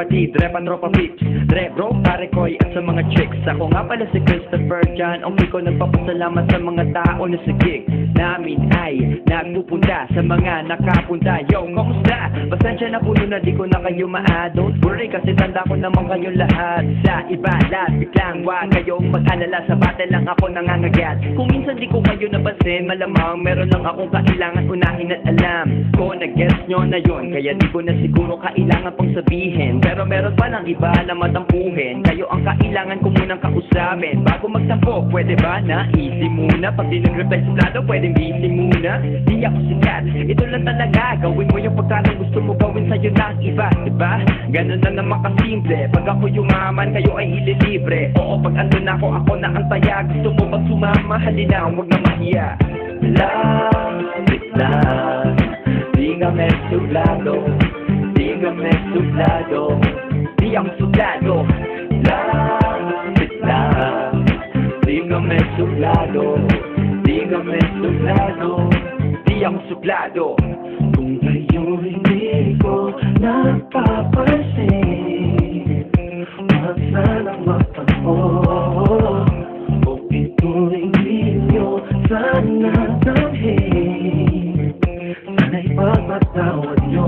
kapatid, rep at tropa pips, rep bro, pare koy at sa mga chicks. Ako nga pala si Christopher John, ang ko nagpapasalamat sa mga tao na sa gig namin ay nagpupunta sa mga nakapunta. Yo, kamusta? Pasensya na puno na di ko na kayo don't worry kasi tanda ko naman kayo lahat. Sa iba, lapit lang, wag kayong mag-alala. Sa battle lang ako nangangagat. Kung minsan di ko kayo napansin, malamang meron lang akong kailangan unahin at alam ko na-guess nyo na yun, kaya di ko na siguro kailangan pang sabihin. Pero meron pa lang iba na matampuhin. Kayo ang kailangan ko munang kausapin bago magtampo, pwede ba na easy muna? Pag di nag-reply suplado, pwedeng busy muna. Di ako sikat, ito lang talaga. Gawin mo yung pagkatang gusto mo gawin sa'yo ng iba, diba? Ganun na naman kasimple. Pag ako yumaman, kayo ay ililibre. Oo, pag andun ako na ang taya. Gusto mo pag sumama, halina, huwag na mahiya. Lapit lang, di kami suplado, di kami suplado, di ang suplado. Lapit lang, di kami suplado, di kami suplado, di ang suplado. Kung kayo hindi ko napapansin, wag sanang magtampo. Kung ito'y hindi nyo sana dalhin, sana'y pagpatawad nyo.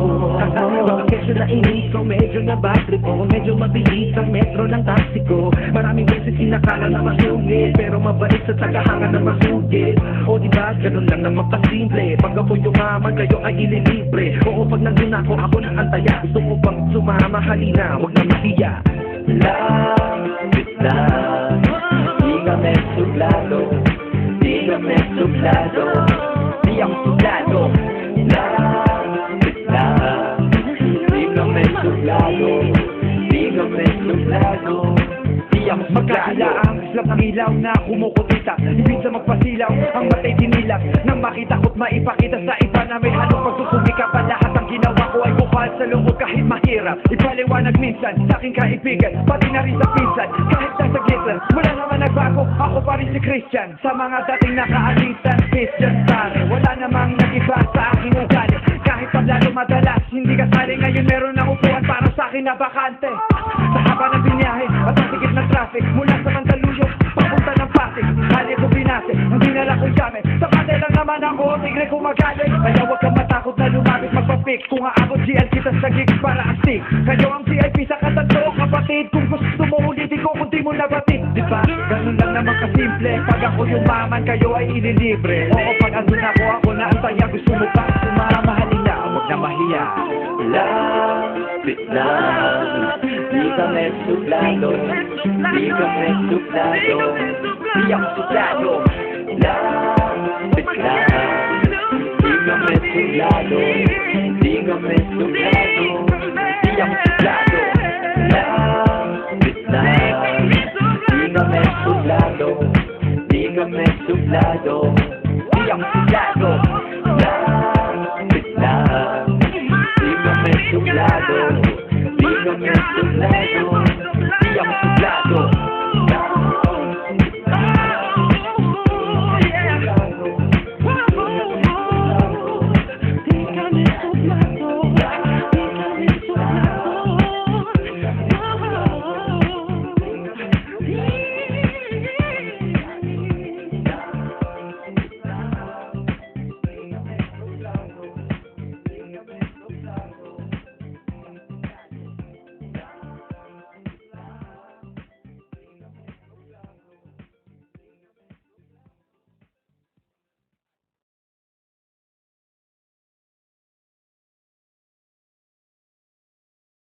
Kesyo na inis ko, medyo na bad trip ko, medyo mabilis ang metro ng taxi ko. Maraming beses sinakala na masungit, pero mabait sa tagahanga na masugit. O diba, ganun lang naman kasimple. Pag ako yumaman, kayo ay ililibre. Oo, pag nandun ako na antaya. Gusto ko bang sumama, halina, huwag na mahiya. Lapit lang, di kami suplado, di kami suplado, di ang suplado. Lapit lang, di kami suplado, di kami suplado, di ang suplado. Magkakila ang islap ng ilaw na kumukutita, ibig sa magpasilaw ang matay dinilang. Nang makita ko't maipakita sa iba na may halong pagsusumikap pa. Lahat ang ginawa ko ay bukal sa lungkot kahit mahirap. Ipaliwanag minsan sa aking kaibigan, pati na rin sa pinsan. Kahit nasa gitlan, wala naman nagbago, ako pa rin si Christian. Sa mga dating nakaalitan, Christian pare, wala namang nag-iba sa aking ugali. Kahit pablalo madalas, hindi kasali. Ngayon meron na upuan para sa akin na bakante. Sa haba ng binyahe at ang sikip ng traffic, mula sa Mandaluyong papunta ng Pasig, hali ko binase ang dinala kong gamit. Sa battle lang naman ako, tigre ko magalit. Kaya huwag kang matakot na lumapit magpapik. Kung aabot GL kita sa gigs para astig, kayo ang VIP sa katatlo kapatid. Kung gusto mo ulitin ko kung di mo nabatid, diba? Ganun lang naman kasimple. Pag ako yumaman, kayo ay ililibre. Oo, pag andun ako na ang taya. Gusto mo pa sumama, halina, huwag na mahiya. Lapit lang, di kami suplado, di kami suplado, di ang suplado. Lapit lang, di kami suplado, di kami suplado, di ang suplado.